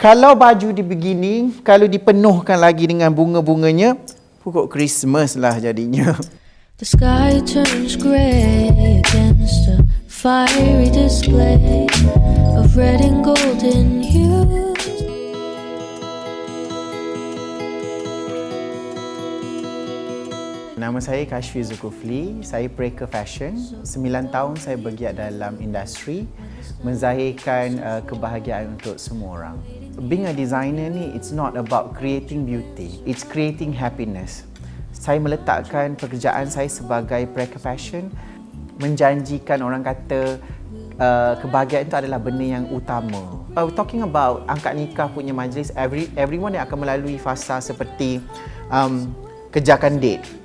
Kalau baju di begini, kalau dipenuhkan lagi dengan bunga-bunganya, pokok Christmas lah jadinya. The sky turns grey against a fiery display of red and golden hues. Nama saya Kashfi Zulkifli, saya Preka Fashion. 9 tahun saya bergiat dalam industri, menzahirkan kebahagiaan untuk semua orang. Being a designer ni, it's not about creating beauty, it's creating happiness. Saya meletakkan pekerjaan saya sebagai Preka Fashion, menjanjikan orang kata kebahagiaan itu adalah benda yang utama. Talking about angkat nikah punya majlis, everyone yang akan melalui fasa seperti kejarkan date.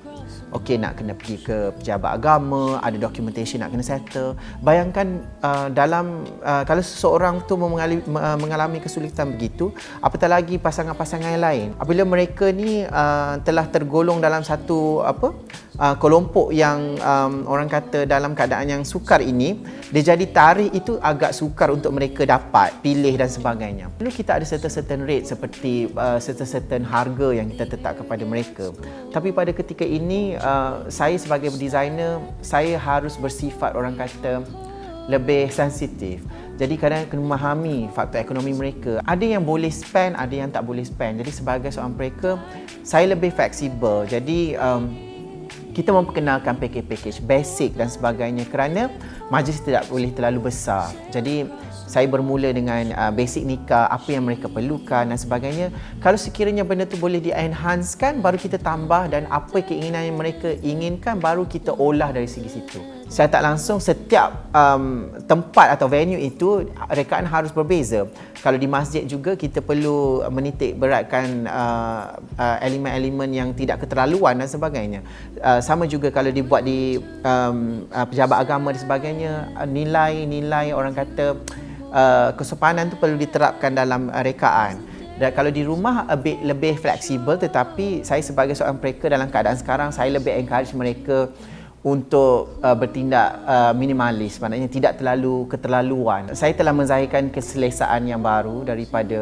Okey, nak kena pergi ke pejabat agama, ada documentation nak kena settle. Bayangkan kalau seseorang tu mengalami kesulitan begitu, apatah lagi pasangan-pasangan yang lain. Apabila mereka ni telah tergolong dalam satu kelompok yang orang kata dalam keadaan yang sukar ini, dia jadi tarikh itu agak sukar untuk mereka dapat pilih dan sebagainya. Perlu kita ada certain rate seperti certain harga yang kita tetap kepada mereka. Tapi pada ketika ini saya sebagai designer, saya harus bersifat orang kata lebih sensitif. Jadi kadang kena memahami faktor ekonomi mereka. Ada yang boleh spend, ada yang tak boleh spend. Jadi sebagai seorang mereka, saya lebih fleksibel. Jadi kita memperkenalkan package basic dan sebagainya kerana majlis tidak boleh terlalu besar. Jadi saya bermula dengan basic nikah, apa yang mereka perlukan dan sebagainya. Kalau sekiranya benda tu boleh di-enhancekan, baru kita tambah, dan apa keinginan yang mereka inginkan, baru kita olah dari segi situ. Saya tak langsung setiap tempat atau venue itu rekaan harus berbeza. Kalau di masjid juga kita perlu menitik beratkan elemen-elemen yang tidak keterlaluan dan sebagainya. Sama juga kalau dibuat di pejabat agama dan sebagainya, nilai-nilai orang kata kesopanan tu perlu diterapkan dalam rekaan. Dan kalau di rumah lebih fleksibel, tetapi saya sebagai seorang mereka dalam keadaan sekarang, saya lebih encourage mereka untuk bertindak minimalis, maknanya tidak terlalu keterlaluan. Saya telah menzahirkan keselesaan yang baru daripada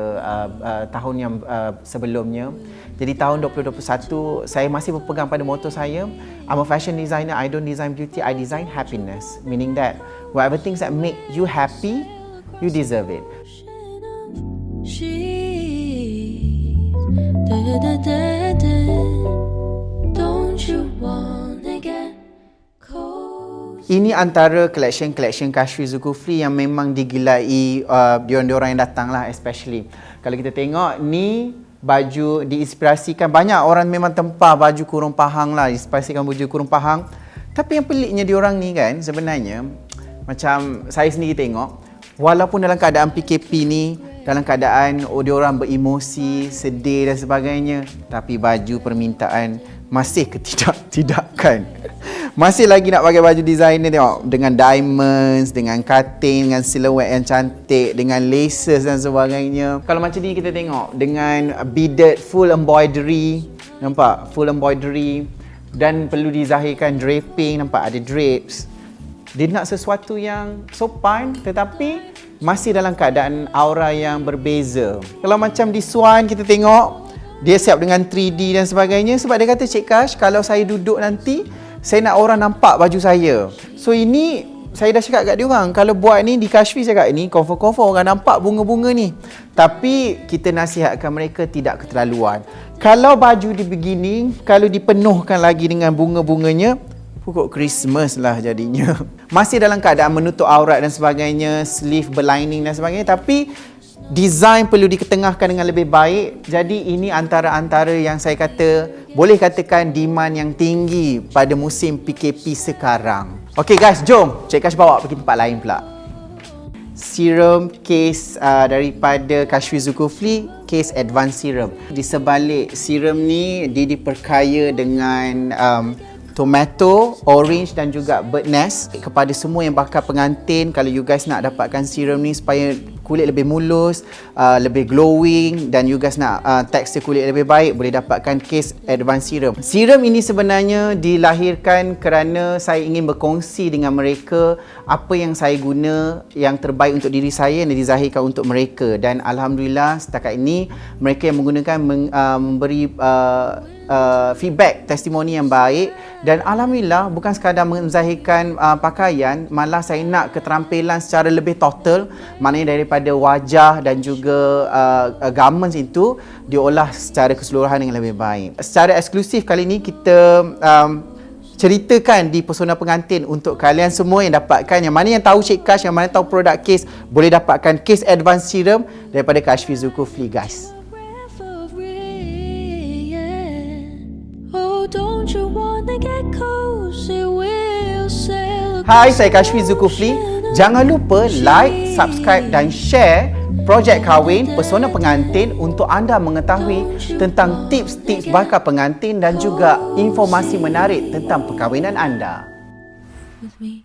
tahun yang sebelumnya. Jadi tahun 2021 saya masih berpegang pada motto saya, I'm a fashion designer, I don't design beauty, I design happiness. Meaning that whatever things that make you happy, you deserve it. Don't you wanna get cold? Ini antara collection Kashfi Zulkifli yang memang digilai diorang yang datang lah, especially. Kalau kita tengok ni baju diinspirasikan, banyak orang memang tempah baju kurung pahang lah, inspirasikan baju kurung pahang. Tapi yang peliknya diorang ni kan, sebenarnya macam saya sendiri tengok, walaupun dalam keadaan PKP ni, dalam keadaan diorang beremosi, sedih dan sebagainya, tapi baju permintaan masih ketidakkan. Masih lagi nak pakai baju designer, tengok, dengan diamonds, dengan cutting, dengan silhouette yang cantik, dengan laces dan sebagainya. Kalau macam ni kita tengok dengan beaded full embroidery, nampak? Full embroidery, dan perlu dizahirkan draping, nampak? Ada drapes. Dia nak sesuatu yang sopan tetapi masih dalam keadaan aura yang berbeza. Kalau macam di Swan kita tengok, dia siap dengan 3D dan sebagainya, sebab dia kata, Cik Kash, kalau saya duduk nanti, saya nak orang nampak baju saya. So ini saya dah cakap kat dia orang, kalau buat ni di Kashfi, saya cakap ni confirm orang nampak bunga-bunga ni. Tapi kita nasihatkan mereka tidak keterlaluan. Kalau baju di begini, kalau dipenuhkan lagi dengan bunga-bunganya, pokok Christmas lah jadinya. Masih dalam keadaan menutup aurat dan sebagainya, sleeve berlining dan sebagainya, tapi design perlu diketengahkan dengan lebih baik. Jadi ini antara yang saya kata, boleh katakan demand yang tinggi pada musim PKP sekarang. Okey guys, jom Cik Kash bawa pergi tempat lain pula. Serum case daripada Kashfi Zulkifli, case advanced serum. Di sebalik serum ni, dia diperkaya dengan tomato, orange dan juga bird nest. Kepada semua yang bakal pengantin, kalau you guys nak dapatkan serum ni supaya kulit lebih mulus, lebih glowing dan you guys nak tekstur kulit lebih baik, boleh dapatkan Case Advanced Serum. Serum ini sebenarnya dilahirkan kerana saya ingin berkongsi dengan mereka apa yang saya guna yang terbaik untuk diri saya dan dizahirkan untuk mereka, dan alhamdulillah setakat ini mereka yang menggunakan memberi feedback, testimoni yang baik, dan alhamdulillah bukan sekadar menzahirkan pakaian, malah saya nak keterampilan secara lebih total, maknanya daripada wajah dan juga garments itu diolah secara keseluruhan dengan lebih baik. Secara eksklusif kali ini kita ceritakan di Pesona Pengantin untuk kalian semua yang dapatkan, yang mana yang tahu Cik Kash, yang mana tahu produk Case, boleh dapatkan Case Advanced Serum daripada Kashfi Zulkifli, guys. Don't you wanna get cozy? We'll sail Hai, saya Kashfi Zulkifli. Jangan lupa like, subscribe dan share projek kahwin Pesona Pengantin untuk anda mengetahui tentang tips-tips bakal pengantin dan juga informasi menarik tentang perkahwinan anda. with me.